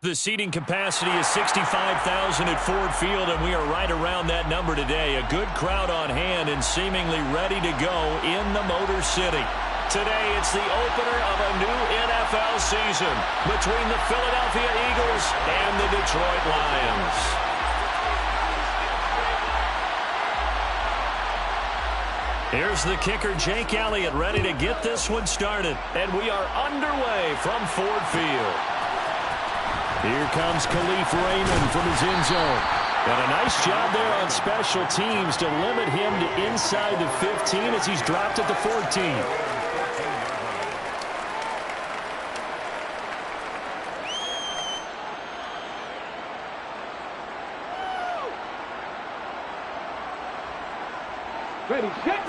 The seating capacity is 65,000 at Ford Field, and we are right around that number today. A good crowd on hand and seemingly ready to go in the Motor City. Today, it's the opener of a new NFL season between the Philadelphia Eagles and the Detroit Lions. Here's the kicker, Jake Elliott, ready to get this one started. And we are underway from Ford Field. Here comes Khalif Raymond from his end zone. And a nice job there on special teams to limit him to inside the 15 as he's dropped at the 14. Ready, set.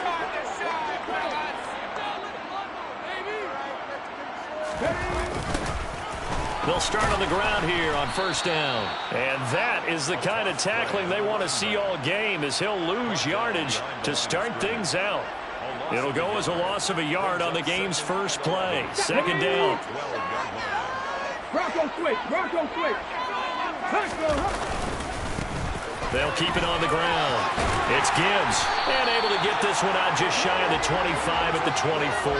They'll start on the ground here on first down. And that is the kind of tackling they want to see all game, as he'll lose yardage to start things out. It'll go as a loss of a yard on the game's first play. Second down. Bronco switch, Bronco switch. They'll keep it on the ground. It's Gibbs, and able to get this one out just shy of the 25 at the 24.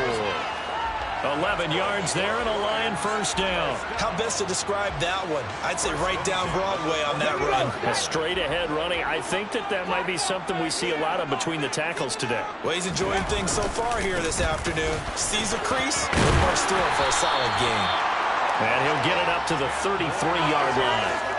11 yards there and a Lion first down. How best to describe that one? I'd say right down Broadway on that run. A straight ahead running. I think that might be something we see a lot of between the tackles today. Well, he's enjoying things so far here this afternoon. Sees a crease, he'll march through it for a solid gain. And he'll get it up to the 33-yard line.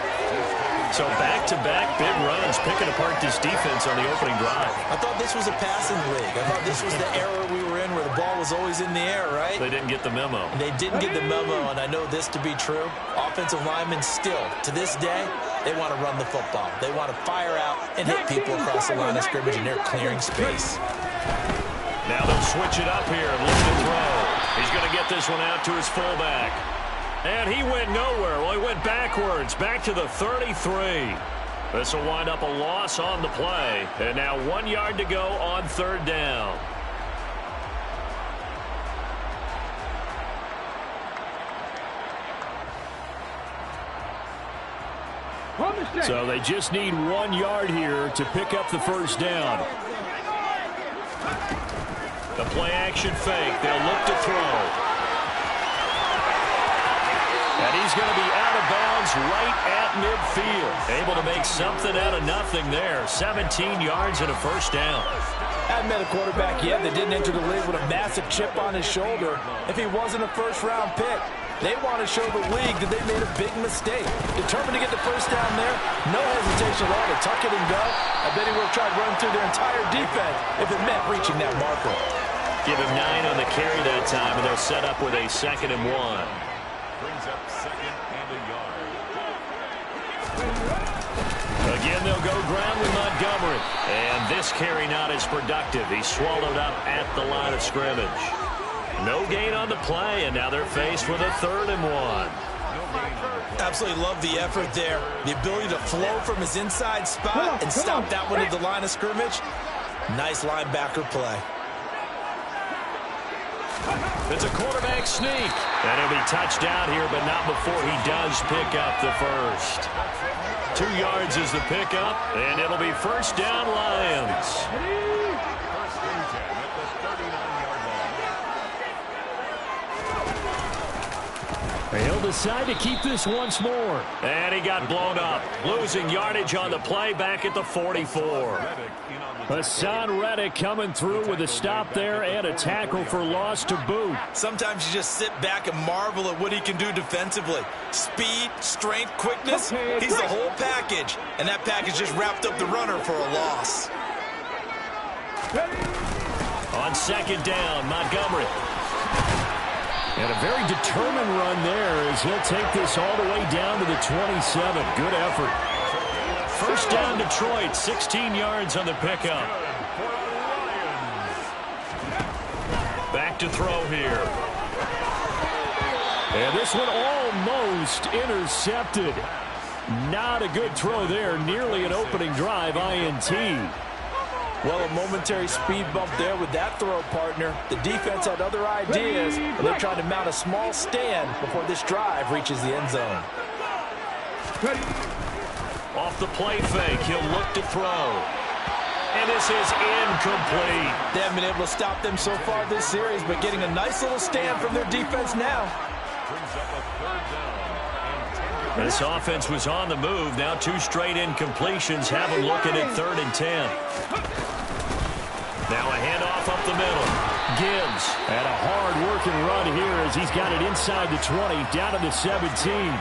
So back-to-back big runs, picking apart this defense on the opening drive. I thought this was a passing league. I thought this was the era we were in where the ball was always in the air, right? They didn't get the memo. They didn't get the memo, and I know this to be true. Offensive linemen still, to this day, they want to run the football. They want to fire out and hit people across the line of scrimmage, and they're clearing space. Now they'll switch it up here and look to throw. He's going to get this one out to his fullback. And he went nowhere. Well, he went backwards, back to the 33. This will wind up a loss on the play. And now 1 yard to go on third down. So they just need 1 yard here to pick up the first down. The play action fake. They'll look to throw. And he's going to be out of bounds right at midfield. Able to make something out of nothing there. 17 yards and a first down. I haven't met a quarterback yet that didn't enter the league with a massive chip on his shoulder. If he wasn't a first-round pick, they want to show the league that they made a big mistake. Determined to get the first down there, no hesitation at all to tuck it and go. I bet he would have tried running through their entire defense if it meant reaching that marker. Give him 9 on the carry that time, and they'll set up with a 2nd and 1. Brings up 2nd and a yard. Again, they'll go ground with Montgomery. And this carry not as productive. He's swallowed up at the line of scrimmage. No gain on the play, and now they're faced with a 3rd and 1. Absolutely love the effort there. The ability to flow from his inside spot and stop that one at the line of scrimmage. Nice linebacker play. It's a quarterback sneak. And he'll be touched out here, but not before he does pick up the first. 2 yards is the pickup, and it'll be first down Lions. First and 10 at the 39-yard line. He'll decide to keep this once more. And he got blown up. Losing yardage on the play back at the 44. Hassan Reddick coming through with a stop there and a tackle for loss to boot. Sometimes you just sit back and marvel at what he can do defensively. Speed, strength, quickness, he's the whole package. And that package just wrapped up the runner for a loss. On second down, Montgomery. And a very determined run there as he'll take this all the way down to the 27. Good effort. First down Detroit, 16 yards on the pickup. Back to throw here. And this one almost intercepted. Not a good throw there. Nearly an opening drive INT. Well, a momentary speed bump there with that throw, partner. The defense had other ideas, but they're trying to mount a small stand before this drive reaches the end zone. Ready. Off the play fake, he'll look to throw. And this is incomplete. They haven't been able to stop them so far this series, but getting a nice little stand from their defense now. Brings up a 3rd down and 10. This offense was on the move. Now 2 straight incompletions have them looking at 3rd and 10. Now a handoff up the middle. Gibbs. And a hard-working run here as he's got it inside the 20, down to the 17.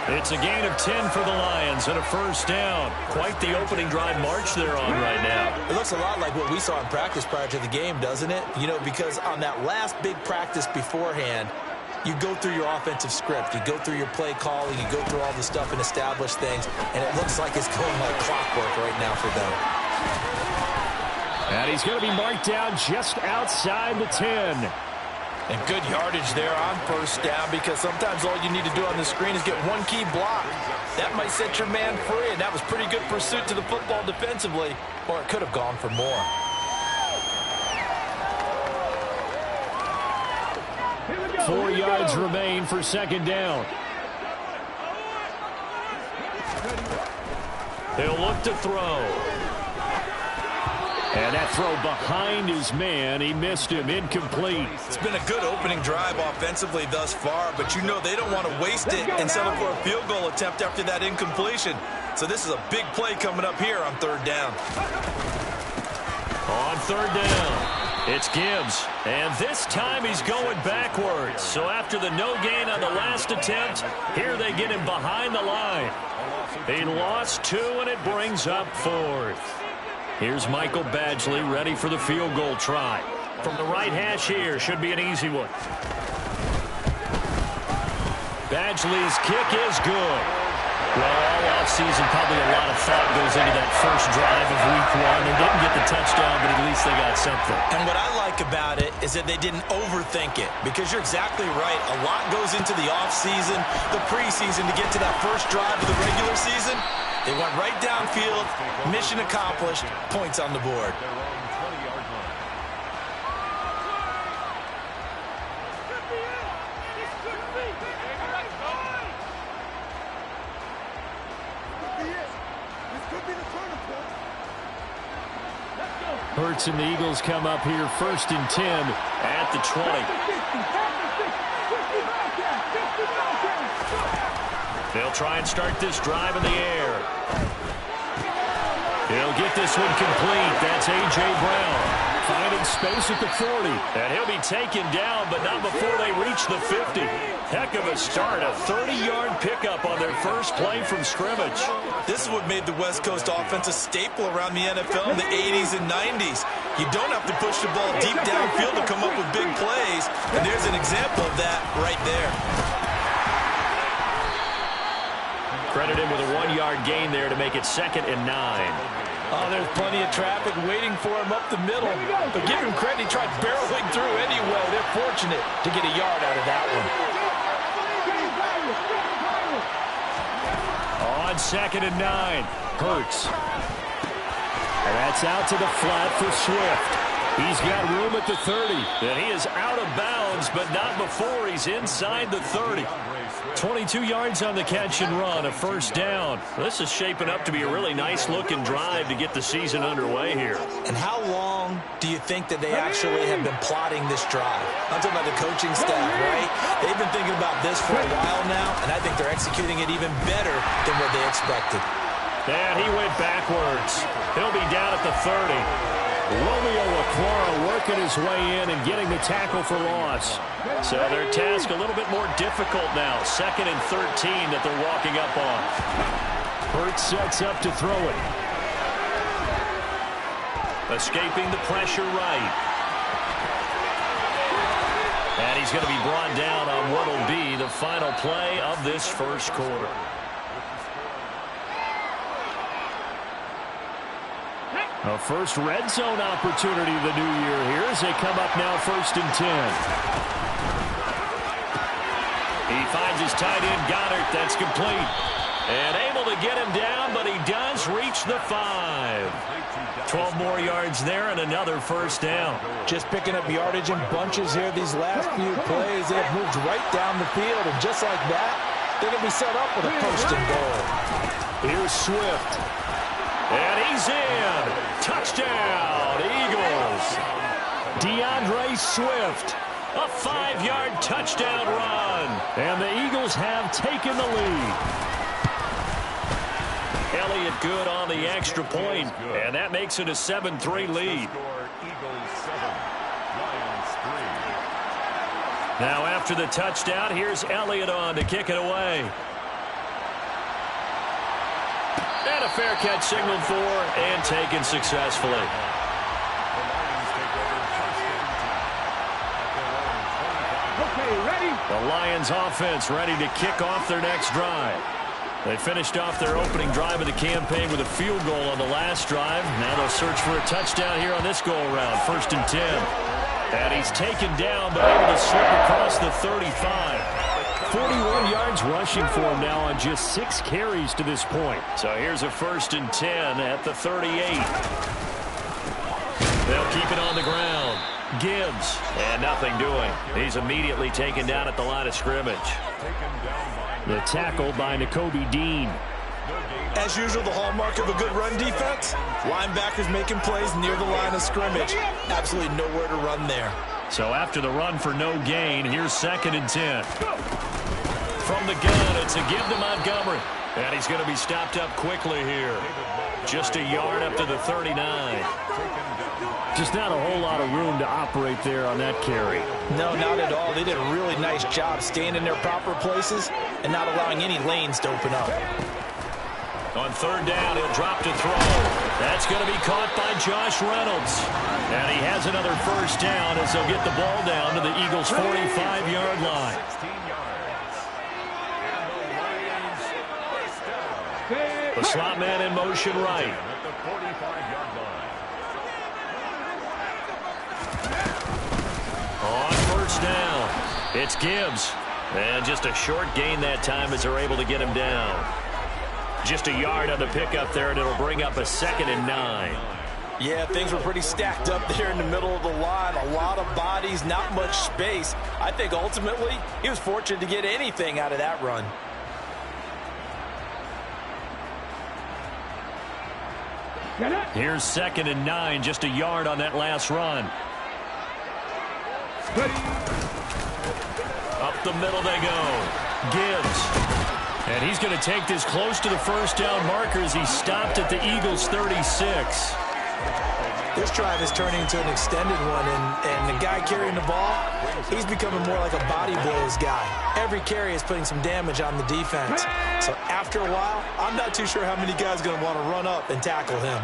It's a gain of 10 for the Lions and a 1st down. Quite the opening drive march they're on right now. It looks a lot like what we saw in practice prior to the game, doesn't it? You know, because on that last big practice beforehand, you go through your offensive script. You go through your play calling. You go through all the stuff and establish things. And it looks like it's going like clockwork right now for them. And he's going to be marked down just outside the 10. And good yardage there on 1st down, because sometimes all you need to do on the screen is get one key block. That might set your man free, and that was pretty good pursuit to the football defensively, or it could have gone for more. Here we go. 4 yards remain for 2nd down. He'll look to throw. And that throw behind his man. He missed him. Incomplete. It's been a good opening drive offensively thus far, but you know they don't want to waste it and settle for a field goal attempt after that incompletion. So this is a big play coming up here on 3rd down. On 3rd down, it's Gibbs. And this time he's going backwards. So after the no gain on the last attempt, here they get him behind the line. He lost 2, and it brings up 4th. Here's Michael Badgley ready for the field goal try. From the right hash here, should be an easy one. Badgley's kick is good. Well, all offseason, probably a lot of thought goes into that first drive of week 1. They didn't get the touchdown, but at least they got something. And what I like about it is that they didn't overthink it, because you're exactly right. A lot goes into the offseason, the preseason to get to that first drive of the regular season. They went right downfield, mission accomplished, points on the board. Their own 20-yard line. Hurts and the Eagles come up here 1st and 10 At the 20. They'll try and start this drive in the air. He'll get this one complete. That's A.J. Brown. Finding space at the 40. And he'll be taken down, but not before they reach the 50. Heck of a start. A 30-yard pickup on their first play from scrimmage. This is what made the West Coast offense a staple around the NFL in the 80s and 90s. You don't have to push the ball deep downfield to come up with big plays, and there's an example of that right there. Credit him with a 1-yard gain there to make it 2nd and 9. Oh, there's plenty of traffic waiting for him up the middle. But give him credit, he tried barreling through anyway. They're fortunate to get a yard out of that On 2nd and 9. Hurts. And that's out to the flat for Swift. He's got room at the 30. And he is out of bounds, but not before he's inside the 30. 22 yards on the catch and run, a 1st down. This is shaping up to be a really nice-looking drive to get the season underway here. And how long do you think that they actually have been plotting this drive? I'm talking about the coaching staff, right? They've been thinking about this for a while now, and I think they're executing it even better than what they expected. And he went backwards. He'll be down at the 30. Romeo Aquara working his way in and getting the tackle for loss. So their task a little bit more difficult now. 2nd and 13 that they're walking up on. Hurts sets up to throw it. Escaping the pressure right. And he's going to be brought down on what will be the final play of this first quarter. A first red zone opportunity of the new year here as they come up now 1st and 10. He finds his tight end, Goddard. That's complete. And able to get him down, but he does reach the 5. 12 more yards there and another 1st down. Just picking up yardage in bunches here these last few plays. They have moved right down the field, and just like that, They're going to be set up with a first and goal. Here's Swift. And he's in. Touchdown, Eagles. DeAndre Swift. A 5-yard touchdown run. And the Eagles have taken the lead. Elliott good on the extra point, and that makes it a 7-3 lead. Now after the touchdown, here's Elliott on to kick it away. And a fair catch signaled for and taken successfully. The Lions offense ready to kick off their next drive. They finished off their opening drive of the campaign with a field goal on the last drive. Now they'll search for a touchdown here on this go-around. 1st and 10. And he's taken down, but able to slip across the 35. 41 yards rushing for him now on just 6 carries to this point. So here's a 1st and 10 at the 38. They'll keep it on the ground. Gibbs, and nothing doing. He's immediately taken down at the line of scrimmage. The tackle by Nakobe Dean. As usual, the hallmark of a good run defense, linebackers making plays near the line of scrimmage. Absolutely nowhere to run there. So after the run for no gain, here's 2nd and 10. From the gun, it's a give to Montgomery. And he's going to be stopped up quickly here. Just a yard up to the 39. Just not a whole lot of room to operate there on that carry. No, not at all. They did a really nice job staying in their proper places and not allowing any lanes to open up. On 3rd down, he'll drop to throw. That's going to be caught by Josh Reynolds. And he has another 1st down as they'll get the ball down to the Eagles' 45-yard line. The slot man in motion right. On 1st down, it's Gibbs. And just a short gain that time as they're able to get him down. Just a yard on the pickup there, and it'll bring up a 2nd and 9. Yeah, things were pretty stacked up there in the middle of the line. A lot of bodies, not much space. I think ultimately he was fortunate to get anything out of that run. Here's 2nd and 9, just a yard on that last run. Up the middle they go. Gibbs. And he's going to take this close to the 1st down marker as he stopped at the Eagles' 36. This drive is turning into an extended one, and the guy carrying the ball, he's becoming more like a body blows guy. Every carry is putting some damage on the defense. So after a while, I'm not too sure how many guys are going to want to run up and tackle him.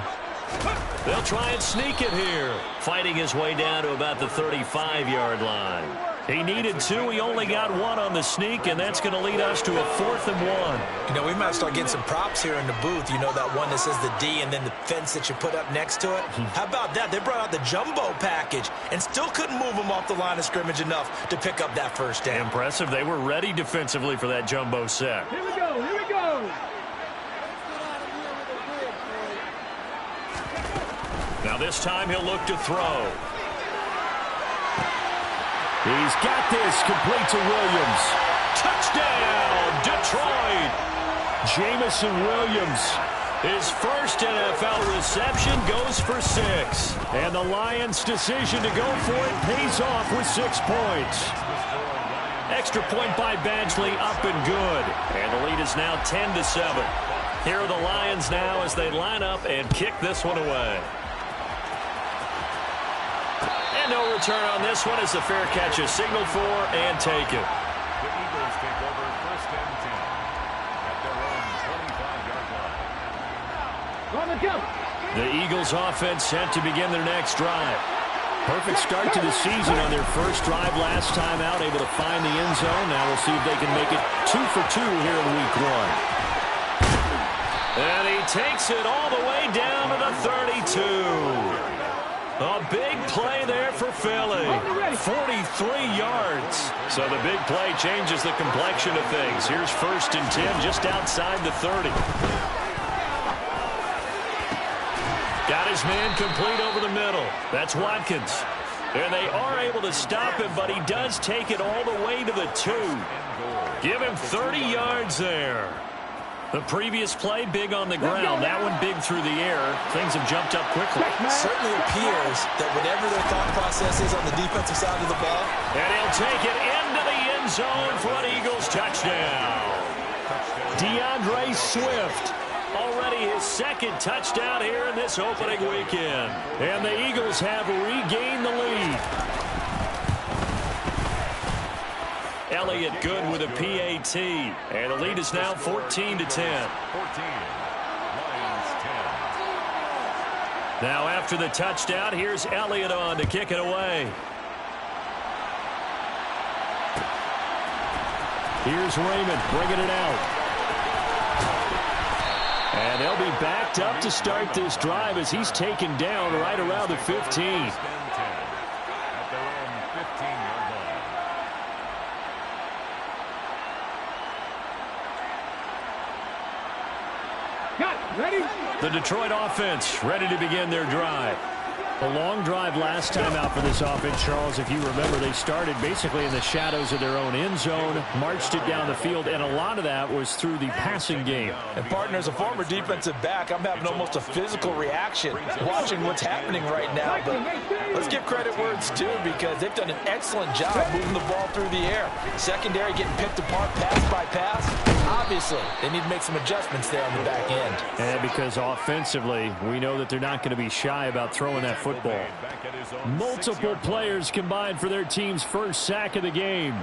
They'll try and sneak it here. Fighting his way down to about the 35-yard line. He needed 2. He only got 1 on the sneak, and that's going to lead us to a 4th and 1. You know, we might start getting some props here in the booth. You know, that one that says the D and then the fence that you put up next to it? How about that? They brought out the jumbo package and still couldn't move them off the line of scrimmage enough to pick up that 1st down. Impressive. They were ready defensively for that jumbo set. Here we go. Here we go. Now this time he'll look to throw. He's got this, complete to Williams. Touchdown, Detroit! Jamison Williams. His first NFL reception goes for 6. And the Lions' decision to go for it pays off with 6 points. Extra point by Badgley, up and good. And the lead is now 10-7. Here are the Lions now as they line up and kick this one away. And no return on this one as the fair catch is signaled for and taken. The Eagles take over 1st and 10 at their own 25-yard line. On the jump. The Eagles offense set to begin their next drive. Perfect start to the season on their first drive last time out, able to find the end zone. Now we'll see if they can make it 2 for 2 here in week 1. And he takes it all the way down to the 32. A big play there for Philly. 43 yards. So the big play changes the complexion of things. Here's 1st and 10 just outside the 30. Got his man complete over the middle. That's Watkins. And they are able to stop him, but he does take it all the way to the 2. Give him 30 yards there. The previous play, big on the ground. That one big through the air. Things have jumped up quickly. Certainly appears that whatever their thought process is on the defensive side of the ball. And he'll take it into the end zone for an Eagles touchdown. DeAndre Swift, already his second touchdown here in this opening weekend. And the Eagles have regained the lead. Elliott good with a PAT. And the lead is now 14-10. 14. Lions 10. Now after the touchdown, here's Elliott on to kick it away. Here's Raymond bringing it out. And they'll be backed up to start this drive as he's taken down right around the 15. At their own 15-yard line. Ready? The Detroit offense ready to begin their drive. A long drive last time out for this offense, Charles. If you remember, they started basically in the shadows of their own end zone, marched it down the field, and a lot of that was through the passing game. And, partner, as a former defensive back, I'm having almost a physical reaction watching what's happening right now. But let's give credit where it's due because they've done an excellent job moving the ball through the air. Secondary getting picked apart pass by pass. Obviously, they need to make some adjustments there on the back end. And because offensively, we know that they're not going to be shy about throwing that football. Multiple players combined for their team's first sack of the game.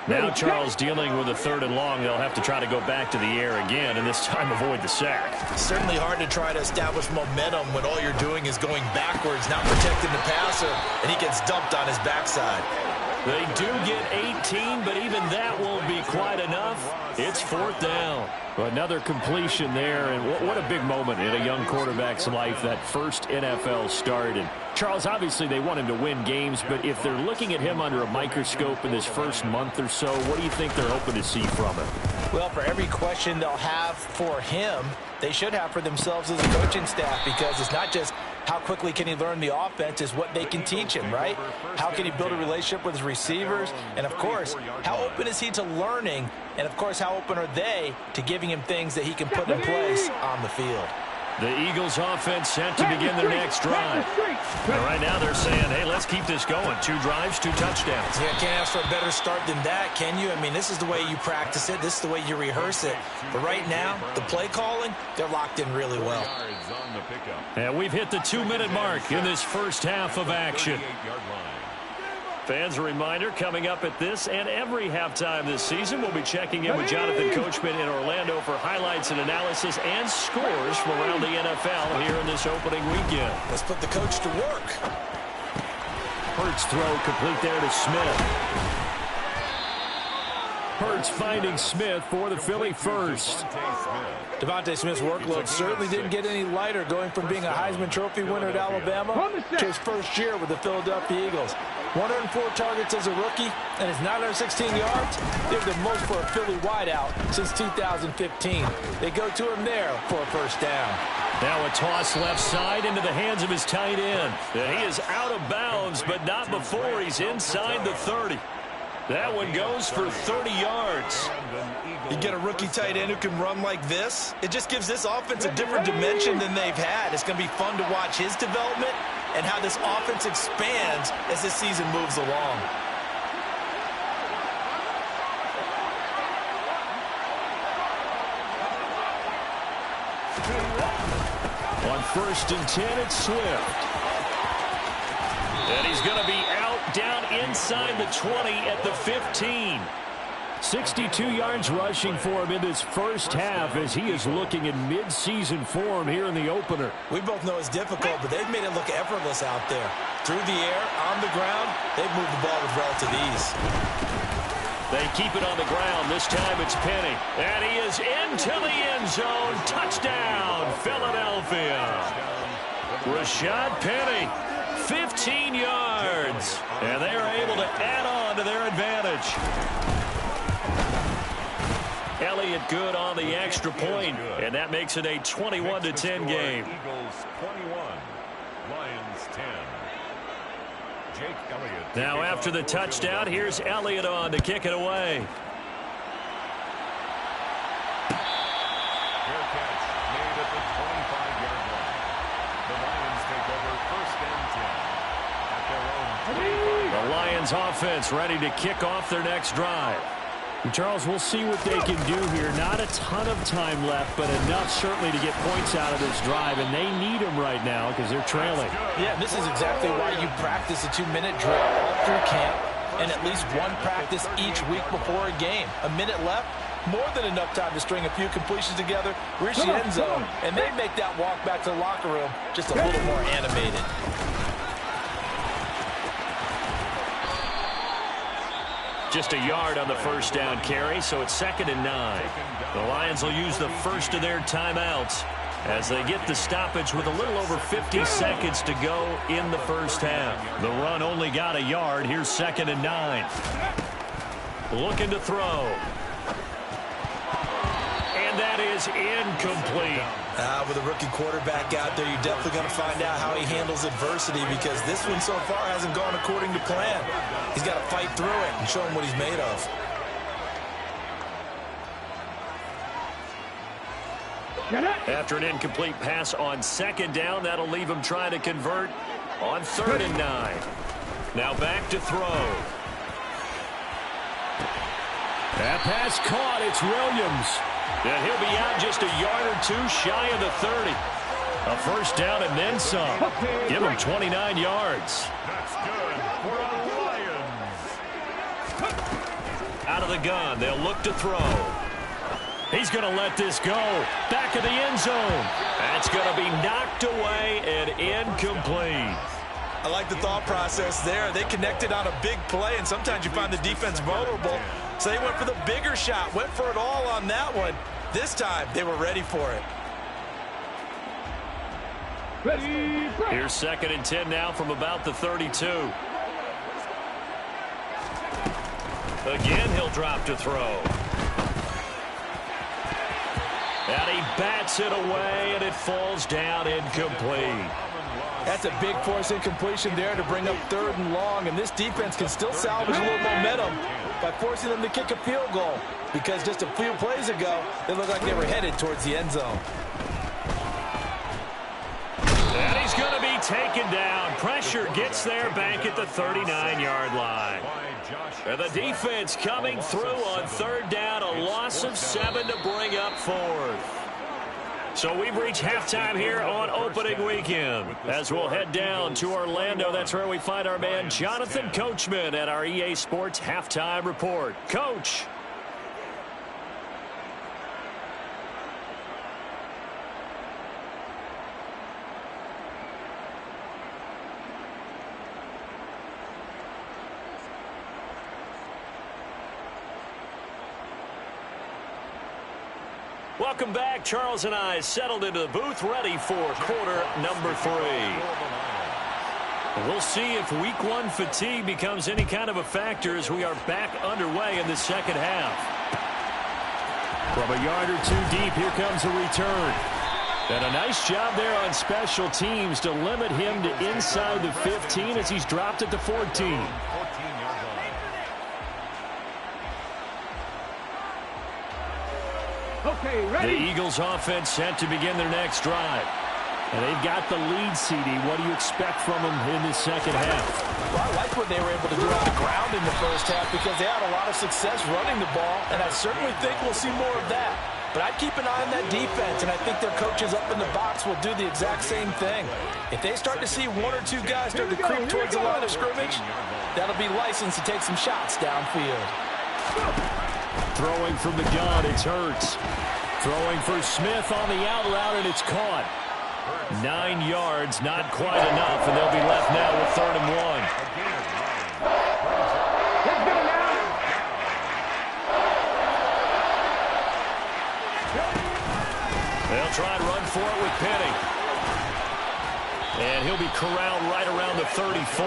Now Charles dealing with a 3rd and long. They'll have to try to go back to the air again and this time avoid the sack. Certainly hard to try to establish momentum when all you're doing is going backwards, not protecting the passer, and he gets dumped on his backside. They do get 18, but even that won't be quite enough. It's 4th down. Another completion there, and what a big moment in a young quarterback's life, that first NFL start. And Charles, obviously they want him to win games, but if they're looking at him under a microscope in this first month or so, what do you think they're hoping to see from him? Well, for every question they'll have for him, they should have for themselves as a coaching staff, because it's not just how quickly can he learn the offense, is what they can teach him, right? How can he build a relationship with his receivers? And, of course, how open is he to learning? And, of course, how open are they to giving him things that he can put in place on the field? The Eagles offense set to begin their next drive. And right now they're saying, hey, let's keep this going. 2 drives, 2 touchdowns. Yeah, can't ask for a better start than that, can you? I mean, this is the way you practice it. This is the way you rehearse it. But right now, the play calling, they're locked in really well. And we've hit the 2-minute mark in this first half of action. Fans, a reminder, coming up at this and every halftime this season, we'll be checking in with Jonathan Coachman in Orlando for highlights and analysis and scores from around the NFL here in this opening weekend. Let's put the coach to work. Hurts throw complete there to Smith. Hurts finding Smith for the Philly first. Devontae Smith's workload certainly didn't get any lighter, going from being a Heisman Trophy winner at Alabama to his first year with the Philadelphia Eagles. 104 targets as a rookie, and his 916 yards, they're the most for a Philly wideout since 2015. They go to him there for a first down. Now a toss left side into the hands of his tight end. And he is out of bounds, but not before he's inside the 30. That one goes for 30 yards. You get a rookie tight end who can run like this, it just gives this offense a different dimension than they've had. It's going to be fun to watch his development and how this offense expands as this season moves along. On 1st and 10, it's Swift. And he's going to be out down inside the 20 at the 15. 62 yards rushing for him in this first half as he is looking in mid-season form here in the opener. We both know it's difficult, but they've made it look effortless out there. Through the air, on the ground, they've moved the ball with relative ease. They keep it on the ground. This time it's Penny. And he is into the end zone. Touchdown, Philadelphia. Rashad Penny, 15 yards. And they are able to add on to their advantage. Elliott good on the extra point, and that makes it a 21-10 game. Eagles 21, Lions 10. Jake Elliott. Now after the touchdown, here's Elliott on to kick it away. Fair catch made at the 25-yard line. The Lions take over 1st and 10 at their own 25. The Lions offense ready to kick off their next drive. And Charles, we'll see what they can do here. Not a ton of time left, but enough certainly to get points out of this drive, and they need them right now because they're trailing. Yeah, this is exactly why you practice a 2-minute drill all through camp and at least one practice each week before a game. A minute left, more than enough time to string a few completions together, reach the end zone, and they make that walk back to the locker room just a little more animated. Just a yard on the first down carry, so it's 2nd and 9. The Lions will use the first of their timeouts as they get the stoppage with a little over 50 seconds to go in the first half. The run only got a yard. Here's 2nd and 9. Looking to throw. And that is incomplete. With a rookie quarterback out there, you're definitely going to find out how he handles adversity because this one so far hasn't gone according to plan. He's got to fight through it and show him what he's made of. After an incomplete pass on 2nd down, that'll leave him trying to convert on 3rd and 9. Now back to throw. That pass caught. It's Williams. And he'll be out just a yard or two shy of the 30. A first down and then some. Give him 29 yards. That's good for the Lions. Out of the gun, they'll look to throw. He's going to let this go. Back of the end zone. That's going to be knocked away and incomplete. I like the thought process there. They connected on a big play, and sometimes you find the defense vulnerable. So they went for the bigger shot, went for it all on that one. This time, they were ready for it. Here's 2nd and 10 now from about the 32. Again, he'll drop to throw. And he bats it away, and it falls down incomplete. That's a big force incompletion there to bring up 3rd and long, and this defense can still salvage a little momentum by forcing them to kick a field goal because just a few plays ago, they looked like they were headed towards the end zone. And he's going to be taken down. Pressure gets there back at the 39-yard line. And the defense coming through on 3rd down, a loss of 7 to bring up 4th. So we've reached halftime here on opening weekend. As we'll head down to Orlando, that's where we find our man Jonathan Coachman at our EA Sports Halftime Report. Coach. Welcome back. Charles and I settled into the booth ready for quarter number 3. We'll see if week 1 fatigue becomes any kind of a factor as we are back underway in the second half. From a yard or 2 deep, here comes a return. And a nice job there on special teams to limit him to inside the 15 as he's dropped at the 14. Okay, ready. The Eagles offense set to begin their next drive. And they've got the lead, CD. What do you expect from them in the second half? Well, I like what they were able to do on the ground in the first half because they had a lot of success running the ball, and I certainly think we'll see more of that. But I'd keep an eye on that defense, and I think their coaches up in the box will do the exact same thing. If they start to see 1 or 2 guys start to creep towards the line of scrimmage, that'll be licensed to take some shots downfield. Throwing from the gun, it's Hurts. Throwing for Smith on the out route, and it's caught. 9 yards, not quite enough, and they'll be left now with 3rd and 1. Let's go now. They'll try and run for it with Penny. And he'll be corralled right around the 34.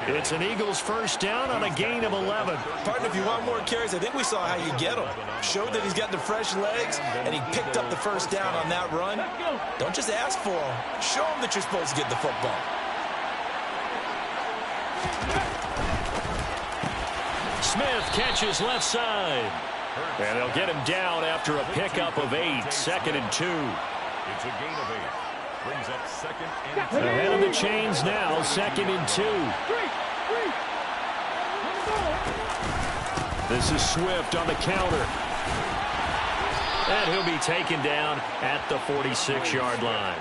It's an Eagles first down on a gain of 11. Partner, if you want more carries, I think we saw how you get them. Showed that he's got the fresh legs, and he picked up the first down on that run. Don't just ask for them. Show him that you're supposed to get the football. Smith catches left side. And they'll get him down after a pickup of 8. 2nd and 2. It's a gain of 8. Brings up 2nd and 2. Ahead of the chains now, 2nd and 2. This is Swift on the counter. And he'll be taken down at the 46-yard line.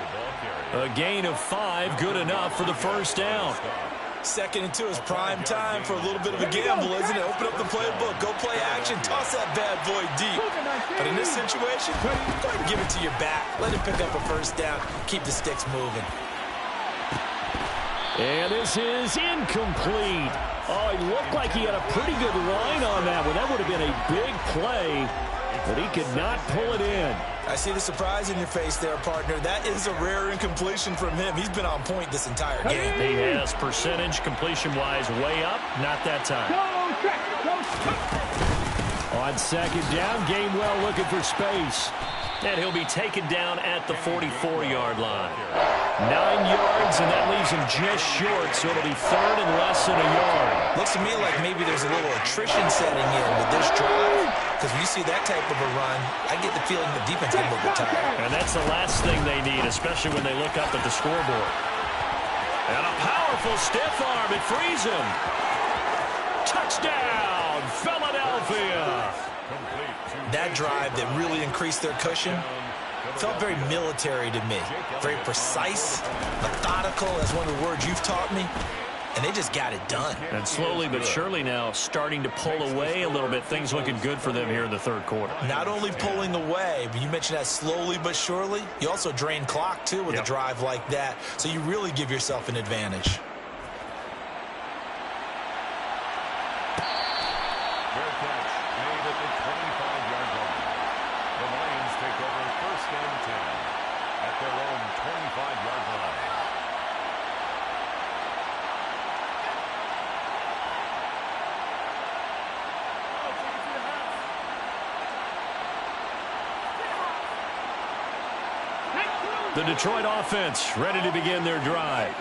A gain of 5, good enough for the first down. 2nd and 2 is prime time for a little bit of a gamble, isn't it? Open up the playbook, go play action, toss that bad boy deep. But in this situation, go ahead and give it to your back. Let him pick up a first down. Keep the sticks moving. And this is incomplete. Oh, he looked like he had a pretty good line on that one. That would have been a big play, but he could not pull it in. I see the surprise in your face there, partner. That is a rare incompletion from him. He's been on point this entire game. He has percentage completion-wise way up. Not that time. On 2nd down, Gainwell looking for space. And he'll be taken down at the 44-yard line. 9 yards, and that leaves him just short, so it'll be 3rd and less than a yard. Looks to me like maybe there's a little attrition setting in with this drive, because when you see that type of a run, I get the feeling the defense is a little bit tired. And that's the last thing they need, especially when they look up at the scoreboard. And a powerful stiff arm. It frees him. Touchdown, Philadelphia. That drive that really increased their cushion felt very military to me. Very precise, methodical. That's one of the words you've taught me. And they just got it done. And slowly but surely now starting to pull away a little bit. Things looking good for them here in the 3rd quarter. Not only pulling away, but you mentioned that slowly but surely. You also drain clock, too, with a drive like that. So you really give yourself an advantage. The Detroit offense ready to begin their drive.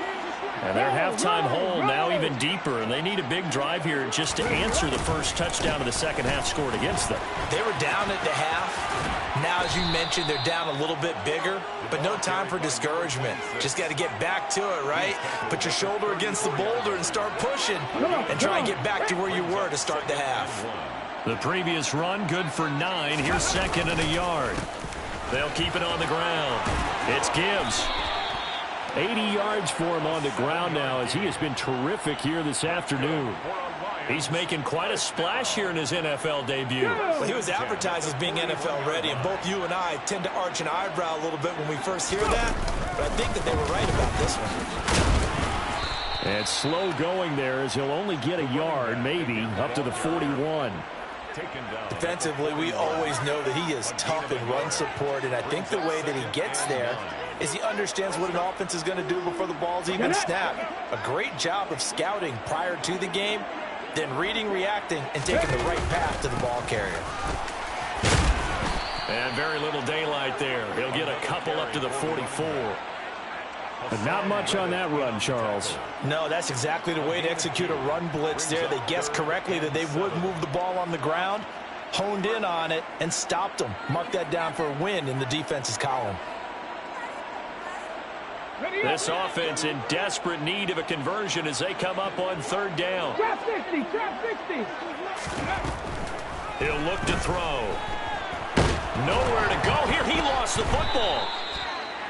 And their halftime hole now even deeper, and they need a big drive here just to answer the first touchdown of the second half scored against them. They were down at the half. Now, as you mentioned, they're down a little bit bigger, but no time for discouragement. Just got to get back to it, right? Put your shoulder against the boulder and start pushing and try and get back to where you were to start the half. The previous run good for 9. Here's 2nd and a yard. They'll keep it on the ground. It's Gibbs. 80 yards for him on the ground now as he has been terrific here this afternoon. He's making quite a splash here in his NFL debut. Well, he was advertised as being NFL ready, and both you and I tend to arch an eyebrow a little bit when we first hear that, but I think that they were right about this one. And slow going there as he'll only get a yard, maybe, up to the 41. Defensively, we always know that he is tough in run support, and I think the way that he gets there is he understands what an offense is going to do before the ball's even snapped. A great job of scouting prior to the game, then reading, reacting, and taking the right path to the ball carrier. And very little daylight there. He'll get a couple up to the 44. But not much on that run, Charles. No, that's exactly the way to execute a run blitz there. They guessed correctly that they would move the ball on the ground, honed in on it, and stopped them. Mark that down for a win in the defense's column. This offense in desperate need of a conversion as they come up on 3rd down. Trap 60, trap 60. He'll look to throw. Nowhere to go here. He lost the football.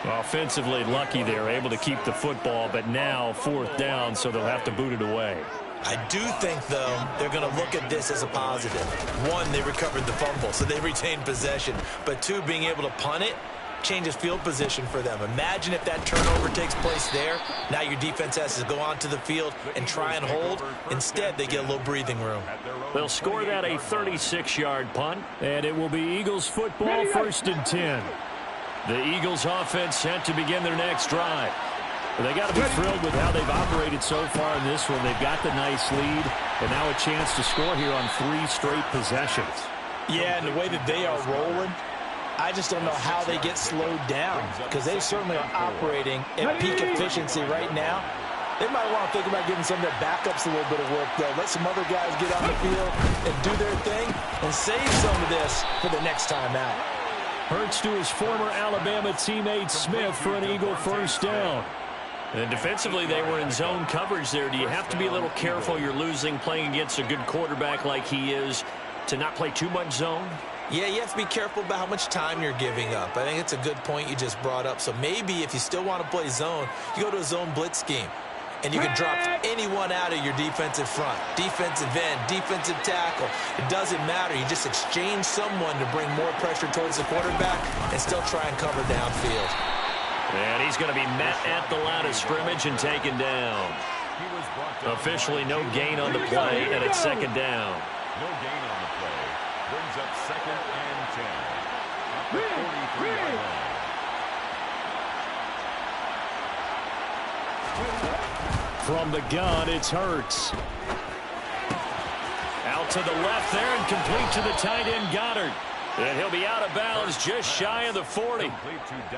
Offensively lucky they're able to keep the football, but now 4th down, so they'll have to boot it away. I do think, though, they're going to look at this as a positive. 1, they recovered the fumble, so they retained possession. But 2, being able to punt it changes field position for them. Imagine if that turnover takes place there. Now your defense has to go onto the field and try and hold. Instead, they get a little breathing room. They'll score that a 36-yard punt. And it will be Eagles football, 1st and 10. The Eagles offense set to begin their next drive. Well, they got to be thrilled with how they've operated so far in this one. They've got the nice lead, and now a chance to score here on 3 straight possessions. Yeah, and the way that they are rolling, I just don't know how they get slowed down, because they certainly are operating at peak efficiency right now. They might want to think about giving some of their backups a little bit of work, though. Let some other guys get on the field and do their thing and save some of this for the next time out. Hurts to his former Alabama teammate Smith for an Eagle first down. And defensively, they were in zone coverage there. Do you have to be a little careful? You're losing playing against a good quarterback like he is to not play too much zone? Yeah, you have to be careful about how much time you're giving up. I think it's a good point you just brought up. So maybe if you still want to play zone, you go to a zone blitz scheme. And you can drop anyone out of your defensive front. Defensive end, defensive tackle. It doesn't matter. You just exchange someone to bring more pressure towards the quarterback and still try and cover downfield. And he's going to be met at the line of scrimmage and taken down. Officially no gain on the play, and it's second down. No gain on the play. Brings up 2nd and 10. At the 43-yard line. From the gun, it's Hurts. Out to the left there and complete to the tight end Goddard. And he'll be out of bounds just shy of the 40.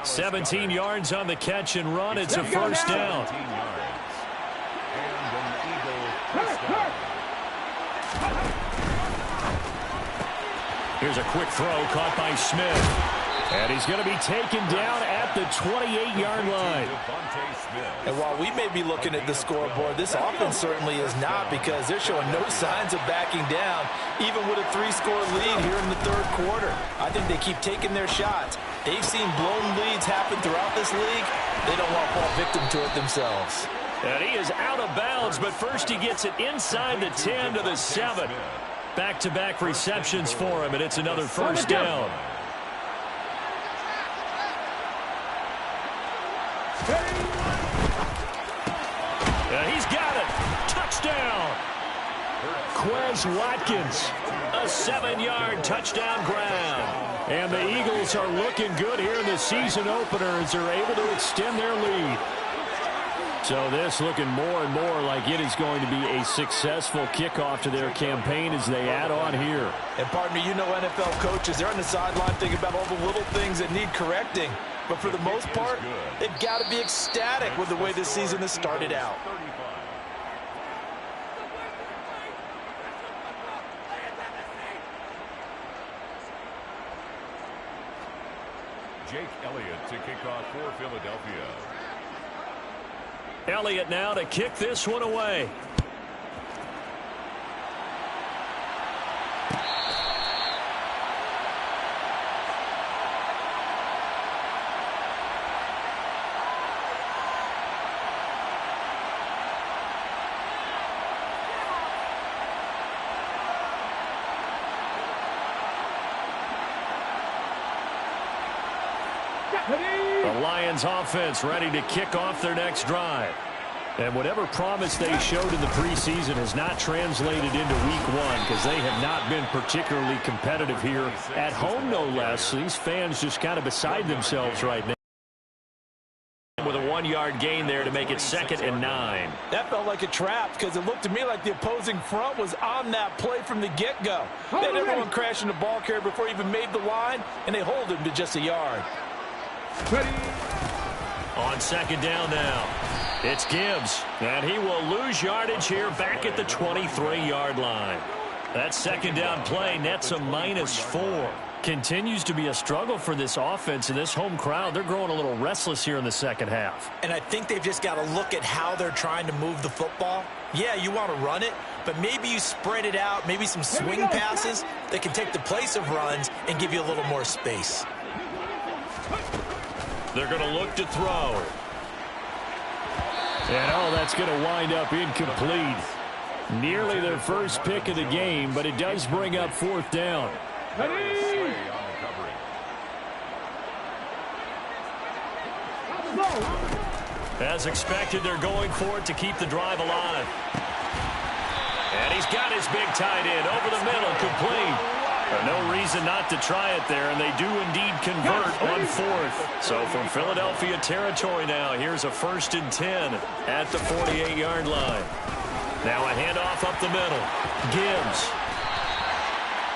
17 yards on the catch and run. It's a first down. Here's a quick throw caught by Smith. And he's going to be taken down at the 28-yard line. And while we may be looking at the scoreboard, this offense certainly is not, because they're showing no signs of backing down, even with a 3-score lead here in the third quarter. I think they keep taking their shots. They've seen blown leads happen throughout this league. They don't want to fall victim to it themselves. And he is out of bounds, but first he gets it inside the 10 to the 7. Back-to-back receptions for him, and it's another first down. He's got it. Touchdown. Quez Watkins. A 7-yard touchdown grab. And the Eagles are looking good here in the season opener as they're able to extend their lead. So this looking more and more like it is going to be a successful kickoff to their campaign as they add on here. And partner, you know NFL coaches, they're on the sideline thinking about all the little things that need correcting. But for the most part, they've got to be ecstatic with the way this season has started out. Jake Elliott to kick off for Philadelphia. Elliott now to kick this one away. The Lions offense ready to kick off their next drive. And whatever promise they showed in the preseason has not translated into week one, because they have not been particularly competitive here at home, no less. These fans just kind of beside themselves right now. With a 1-yard gain there to make it 2nd and 9. That felt like a trap, because it looked to me like the opposing front was on that play from the get-go. They had everyone crashing the ball carrier before he even made the line, and they hold him to just a yard. On 2nd down now, it's Gibbs, and he will lose yardage here back at the 23-yard line. That 2nd down play nets a -4. Continues to be a struggle for this offense, and this home crowd, they're growing a little restless here in the second half. And I think they've just got to look at how they're trying to move the football. Yeah, you want to run it, but maybe you spread it out, maybe some swing passes that can take the place of runs and give you a little more space. They're going to look to throw. And that's going to wind up incomplete. Nearly their first pick of the game, but it does bring up 4th down. As expected, they're going for it to keep the drive alive. And he's got his big tight end over the middle, complete. No reason not to try it there, and they do indeed convert on 4th. So from Philadelphia territory now, here's a 1st and 10 at the 48-yard line. Now a handoff up the middle. Gibbs.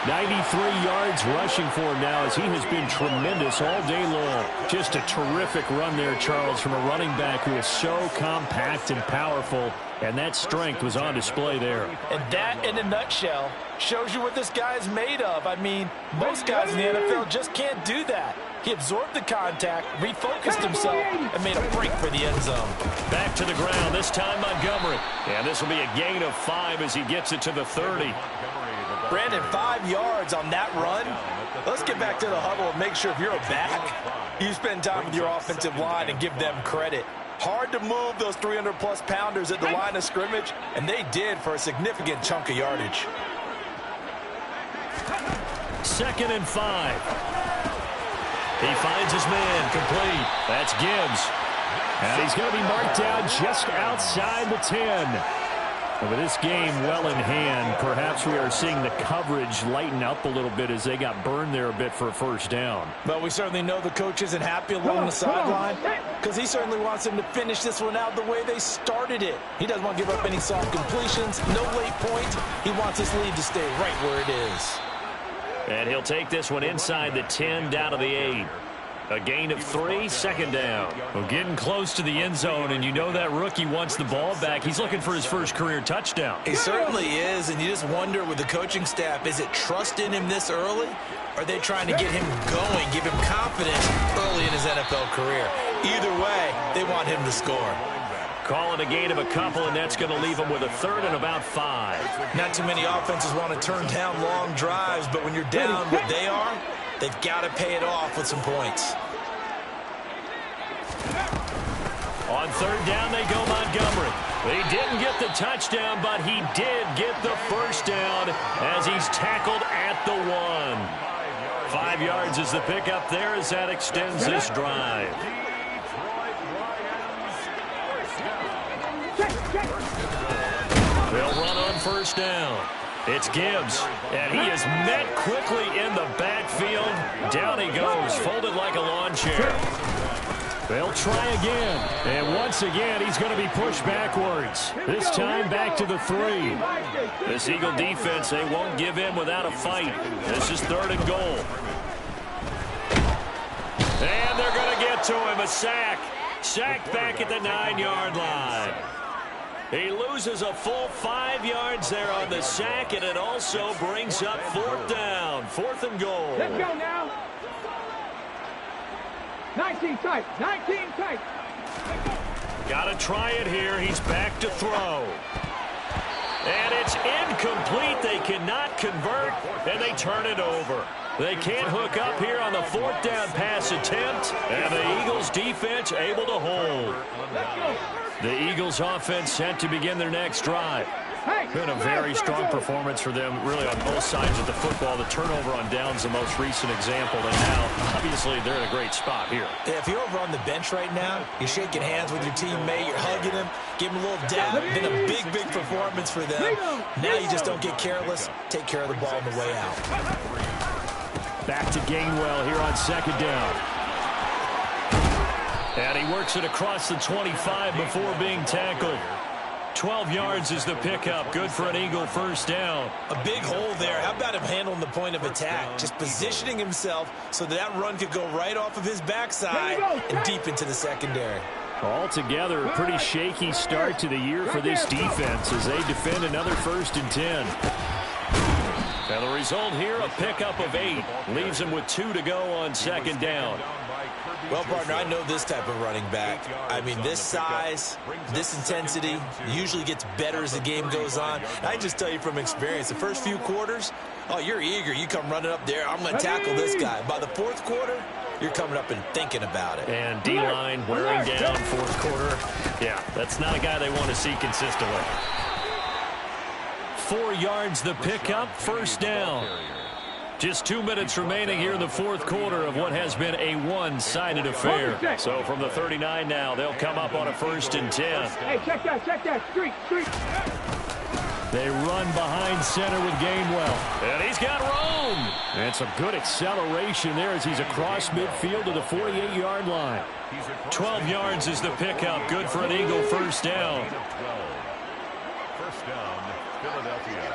93 yards rushing for him now as he has been tremendous all day long. Just a terrific run there, Charles, from a running back who is so compact and powerful, and that strength was on display there. And that, in a nutshell, shows you what this guy is made of. I mean, most guys in the NFL just can't do that. He absorbed the contact, refocused himself, and made a break for the end zone. Back to the ground, this time Montgomery. And this will be a gain of 5 as he gets it to the 30. Brandon, 5 yards on that run. Let's get back to the huddle and make sure if you're a back, you spend time with your offensive line and give them credit. Hard to move those 300-plus pounders at the line of scrimmage, and they did for a significant chunk of yardage. 2nd and 5. He finds his man complete. That's Gibbs. And he's going to be marked down just outside the 10. And with this game well in hand, perhaps we are seeing the coverage lighten up a little bit as they got burned there a bit for a first down. But we certainly know the coach isn't happy along the sideline because he certainly wants them to finish this one out the way they started it. He doesn't want to give up any soft completions, no late points. He wants this lead to stay right where it is. And he'll take this one inside the 10 down to the 8. A gain of 3, 2nd down. Well, getting close to the end zone, and you know that rookie wants the ball back. He's looking for his first career touchdown. He certainly is, and you just wonder with the coaching staff, is it trust in him this early? Or are they trying to get him going, give him confidence early in his NFL career? Either way, they want him to score. Call it a gain of a couple, and that's going to leave him with a 3rd and about 5. Not too many offenses want to turn down long drives, but when you're down what they are, they've got to pay it off with some points. On 3rd down, they go Montgomery. He didn't get the touchdown, but he did get the first down as he's tackled at the 1. 5 yards is the pickup there as that extends this drive. They'll run on 1st down. It's Gibbs, and he is met quickly in the backfield. Down he goes, folded like a lawn chair. They'll try again, and once again, he's going to be pushed backwards. This time back to the 3. This Eagle defense, they won't give in without a fight. This is 3rd and goal. And they're going to get to him, a sack. Sacked back at the 9-yard line. He loses a full 5 yards there on the sack, and it also brings up 4th down. 4th and goal. Let's go now. 19 tight. 19 tight. Got to try it here. He's back to throw. And it's incomplete. They cannot convert, and they turn it over. They can't hook up here on the 4th down pass attempt, and the Eagles defense able to hold. The Eagles offense set to begin their next drive. Been a very strong performance for them, really, on both sides of the football. The turnover on downs, the most recent example, and now, obviously, they're in a great spot here. Yeah, if you're over on the bench right now, you're shaking hands with your teammate, you're hugging him, giving him a little dab. Been a big, big performance for them. Now you just don't get careless. Take care of the ball on the way out. Back to Gainwell here on 2nd down. And he works it across the 25 before being tackled. 12 yards is the pickup. Good for an Eagle first down. A big hole there. How about him handling the point of attack? Just positioning himself so that run could go right off of his backside and deep into the secondary. Altogether, a pretty shaky start to the year for this defense as they defend another 1st and 10. And the result here, a pickup of 8. Leaves him with 2 to go on 2nd down. Well, partner, I know this type of running back. I mean, this size, this intensity usually gets better as the game goes on. I just tell you from experience, the first few quarters, oh, you're eager. You come running up there. I'm going to tackle this guy. By the 4th quarter, you're coming up and thinking about it. And D-line wearing down 4th quarter. Yeah, that's not a guy they want to see consistently. 4 yards the pickup, 1st down. Just 2 minutes remaining here in the 4th quarter of what has been a one-sided affair. So from the 39 now, they'll come up on a 1st and 10. Hey, check that. Street. They run behind center with Gainwell. And he's got room. And some good acceleration there as he's across midfield to the 48-yard line. 12 yards is the pickup. Good for an Eagle first down. First down, Philadelphia.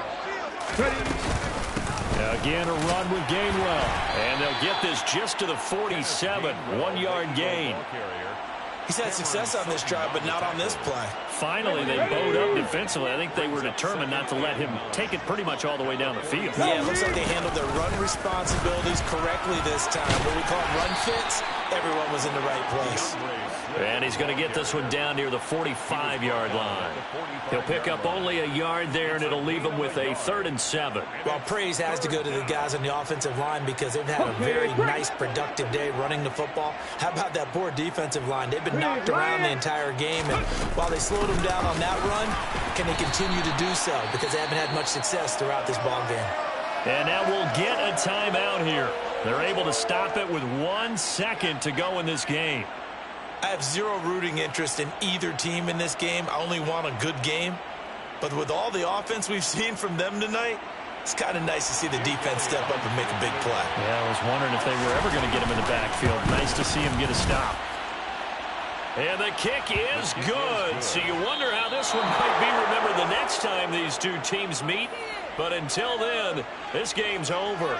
Again, a run with Gainwell. And they'll get this just to the 47. 1-yard gain. He's had success on this drive, but not on this play. Finally, they bowed up defensively. I think they were determined not to let him take it pretty much all the way down the field. Yeah, it looks like they handled their run responsibilities correctly this time. What we call run fits, everyone was in the right place. And he's going to get this one down near the 45-yard line. He'll pick up only a yard there, and it'll leave him with a 3rd and 7. Well, praise has to go to the guys on the offensive line because they've had a very nice, productive day running the football. How about that poor defensive line? They've been knocked around the entire game, and while they slowed them down on that run, can they continue to do so? Because they haven't had much success throughout this ball game. And now we'll get a timeout here. They're able to stop it with 1 second to go in this game. I have zero rooting interest in either team in this game. I only want a good game. But with all the offense we've seen from them tonight, it's kind of nice to see the defense step up and make a big play. Yeah, I was wondering if they were ever going to get him in the backfield. Nice to see him get a stop. And the kick is good. So you wonder how this one might be remembered the next time these two teams meet. But until then, this game's over.